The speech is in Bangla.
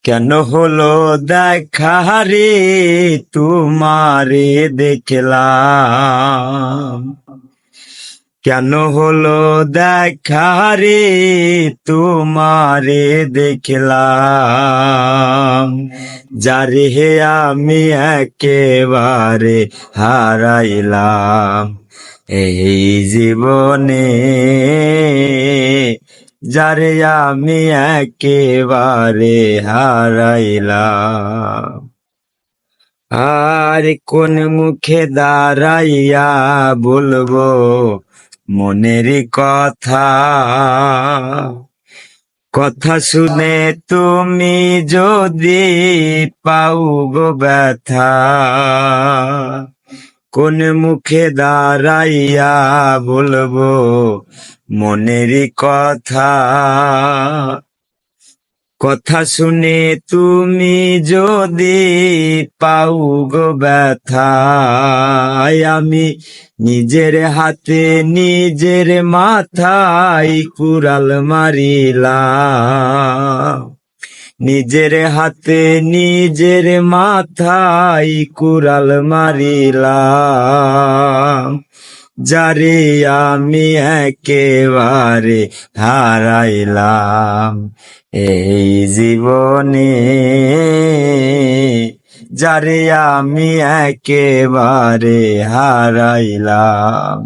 কেন হলো দেখা রে তোমারে দেখলাম, কেন হলো দেখা রে তোমারে দেখলাম, যারে হে আমি একেবারে হারাইলাম এই জীবনে, যারে আমি একেবারে হারাইলাম। আর কোন মুখে দাঁড়াইয়া বলবো মনের কথা, কথা শুনে তুমি যদি পাও গো ব্যথা, কোন মুখে দাঁড়াইয়া বলবো মনের কথা, কথা শুনে তুমি যদি পাও গো ব্যথা, আমি নিজের হাতে নিজের মাথায় কুড়াল মারিলাম, নিজের হাতে নিজের মাথায় কুড়াল মারিলাম, যারে আমি একেবারে হারাইলাম এই জীবনে, যারে আমি একেবারে হারাইলাম।